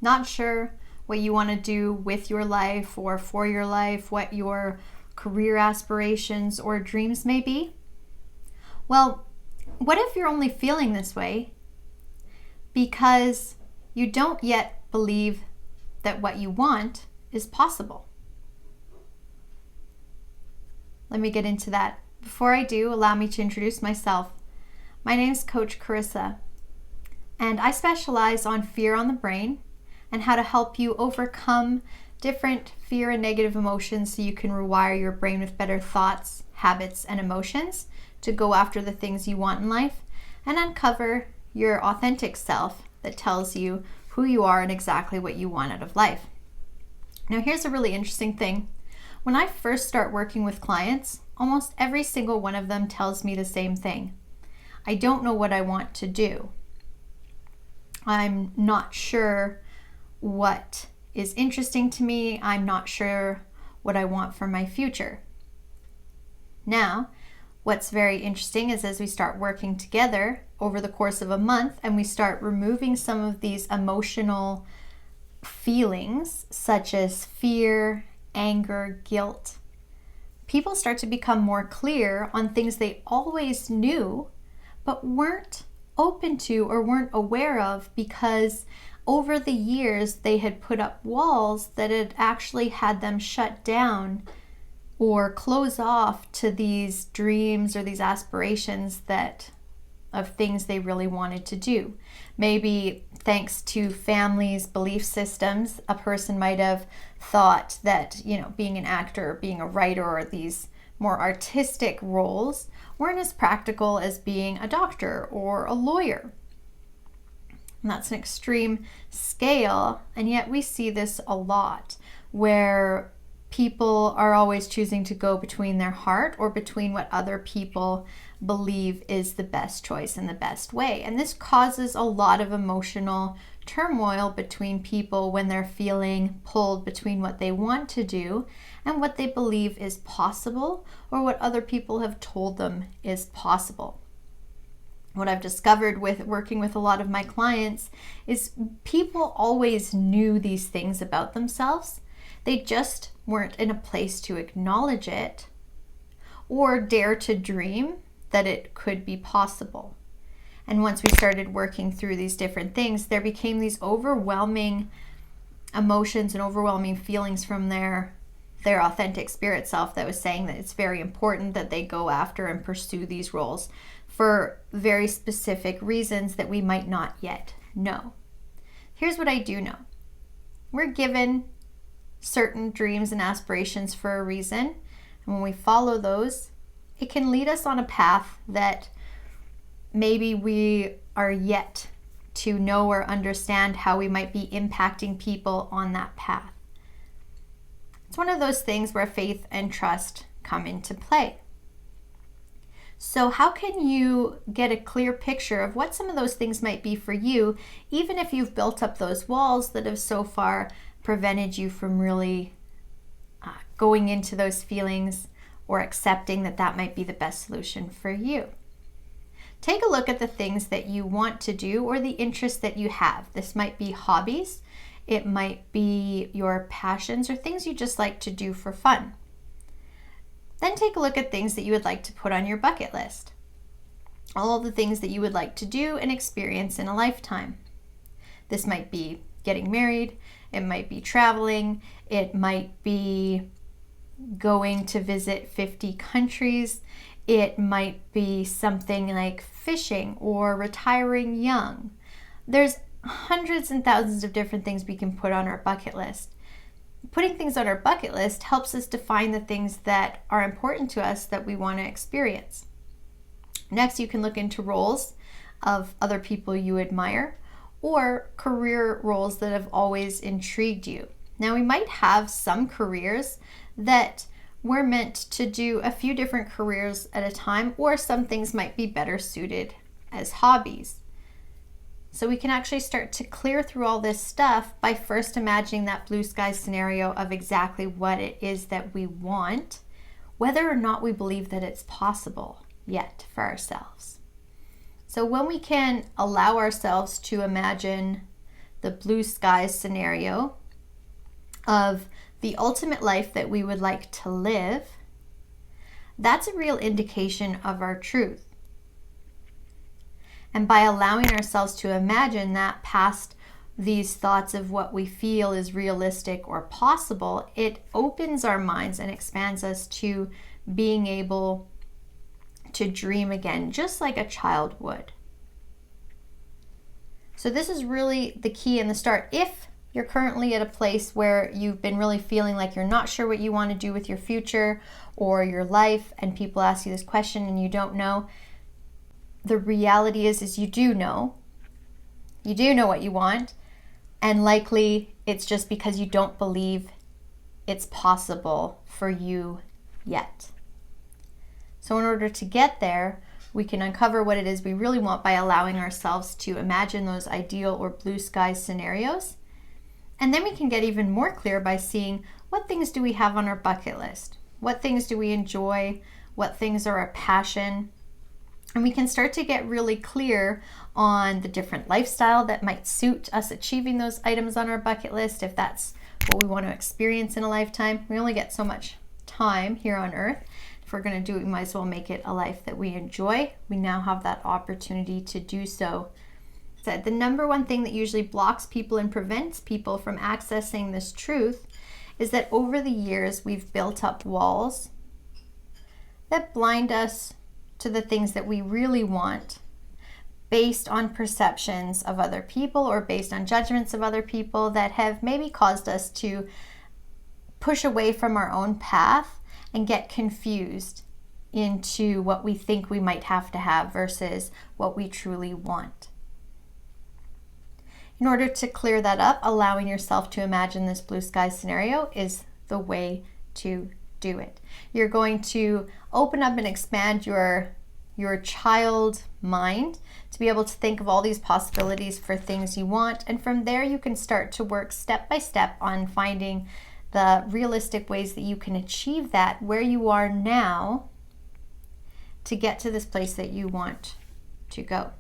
Not sure what you want to do with your life or for your life, what your career aspirations or dreams may be? Well, what if you're only feeling this way because you don't yet believe that what you want is possible? Let me get into that. Before I do, allow me to introduce myself. My name is Coach Carissa, and I specialize on fear on the brain and how to help you overcome different fear and negative emotions so you can rewire your brain with better thoughts, habits, and emotions to go after the things you want in life and uncover your authentic self that tells you who you are and exactly what you want out of life. Now, here's a really interesting thing. When I first start working with clients, almost every single one of them tells me the same thing. I don't know what I want to do. I'm not sure what is interesting to me. I'm not sure what I want for my future. Now, what's very interesting is as we start working together over the course of a month and we start removing some of these emotional feelings such as fear, anger, guilt, people start to become more clear on things they always knew but weren't open to or weren't aware of because over the years they had put up walls that had actually had them shut down or close off to these dreams or these aspirations that of things they really wanted to do. Maybe thanks to families' belief systems, a person might have thought that, being an actor, being a writer, or these more artistic roles weren't as practical as being a doctor or a lawyer. And that's an extreme scale, and yet we see this a lot where people are always choosing to go between their heart or between what other people believe is the best choice and the best way. And this causes a lot of emotional turmoil between people when they're feeling pulled between what they want to do and what they believe is possible or what other people have told them is possible. What I've discovered with working with a lot of my clients is people always knew these things about themselves. They just weren't in a place to acknowledge it or dare to dream that it could be possible. And once we started working through these different things, there became these overwhelming emotions and overwhelming feelings from their authentic spirit self that was saying that it's very important that they go after and pursue these roles for very specific reasons that we might not yet know. Here's what I do know. We're given certain dreams and aspirations for a reason, and when we follow those, it can lead us on a path that maybe we are yet to know or understand how we might be impacting people on that path. It's one of those things where faith and trust come into play. So how can you get a clear picture of what some of those things might be for you, even if you've built up those walls that have so far prevented you from really going into those feelings or accepting that that might be the best solution for you? Take a look at the things that you want to do or the interests that you have. This might be hobbies, it might be your passions or things you just like to do for fun. Then take a look at things that you would like to put on your bucket list. All of the things that you would like to do and experience in a lifetime. This might be getting married, it might be traveling, it might be going to visit 50 countries, it might be something like fishing or retiring young. There's hundreds and thousands of different things we can put on our bucket list. Putting things on our bucket list helps us define the things that are important to us that we want to experience. Next, you can look into roles of other people you admire or career roles that have always intrigued you. Now, we might have some careers that we're meant to do a few different careers at a time, or some things might be better suited as hobbies. So we can actually start to clear through all this stuff by first imagining that blue sky scenario of exactly what it is that we want, whether or not we believe that it's possible yet for ourselves. So when we can allow ourselves to imagine the blue skies scenario of the ultimate life that we would like to live, that's a real indication of our truth. And by allowing ourselves to imagine that past these thoughts of what we feel is realistic or possible, it opens our minds and expands us to being able to dream again, just like a child would. So this is really the key in the start. If you're currently at a place where you've been really feeling like you're not sure what you want to do with your future or your life, and people ask you this question and you don't know, the reality is you do know. You do know what you want, and likely it's just because you don't believe it's possible for you yet. So in order to get there, we can uncover what it is we really want by allowing ourselves to imagine those ideal or blue sky scenarios. And then we can get even more clear by seeing what things do we have on our bucket list? What things do we enjoy? What things are our passion? And we can start to get really clear on the different lifestyle that might suit us achieving those items on our bucket list, if that's what we want to experience in a lifetime. We only get so much time here on earth. If we're going to do it, we might as well make it a life that we enjoy. We now have that opportunity to do so. So the number one thing that usually blocks people and prevents people from accessing this truth is that over the years we've built up walls that blind us to the things that we really want based on perceptions of other people or based on judgments of other people that have maybe caused us to push away from our own path and get confused into what we think we might have to have versus what we truly want. In order to clear that up, allowing yourself to imagine this blue sky scenario is the way to do it. You're going to open up and expand your child mind to be able to think of all these possibilities for things you want, and from there you can start to work step by step on finding the realistic ways that you can achieve that where you are now to get to this place that you want to go.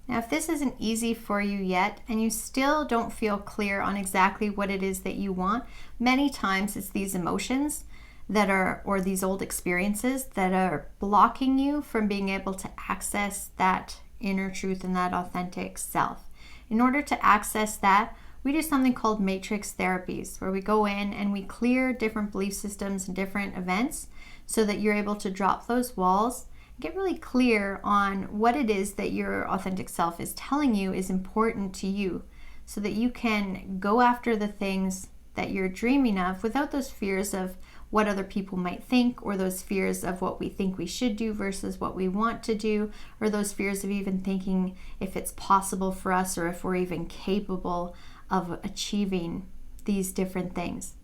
Now, if this isn't easy for you yet and you still don't feel clear on exactly what it is that you want, many times it's these emotions that are, or these old experiences that are blocking you from being able to access that inner truth and that authentic self. In order to access that, we do something called matrix therapies, where we go in and we clear different belief systems and different events so that you're able to drop those walls, get really clear on what it is that your authentic self is telling you is important to you, so that you can go after the things that you're dreaming of without those fears of what other people might think, or those fears of what we think we should do versus what we want to do, or those fears of even thinking if it's possible for us or if we're even capable of achieving these different things.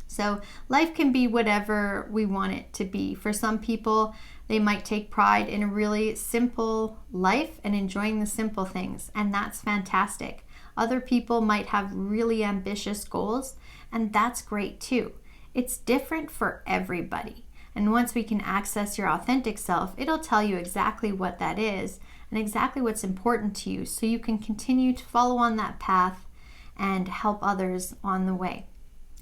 So life can be whatever we want it to be. For some people, they might take pride in a really simple life and enjoying the simple things, and that's fantastic. Other people might have really ambitious goals, and that's great too. It's different for everybody. And once we can access your authentic self, it'll tell you exactly what that is and exactly what's important to you, so you can continue to follow on that path and help others on the way.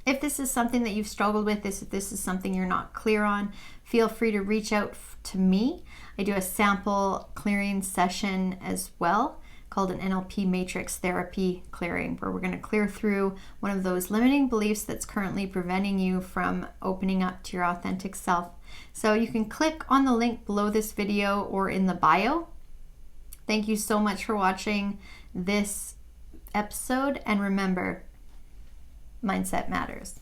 If this is something that you've struggled with, if this is something you're not clear on, feel free to reach out to me. I do a sample clearing session as well, called an NLP matrix therapy clearing, where we're going to clear through one of those limiting beliefs that's currently preventing you from opening up to your authentic self. So you can click on the link below this video or in the bio. Thank you so much for watching this episode, and remember, mindset matters.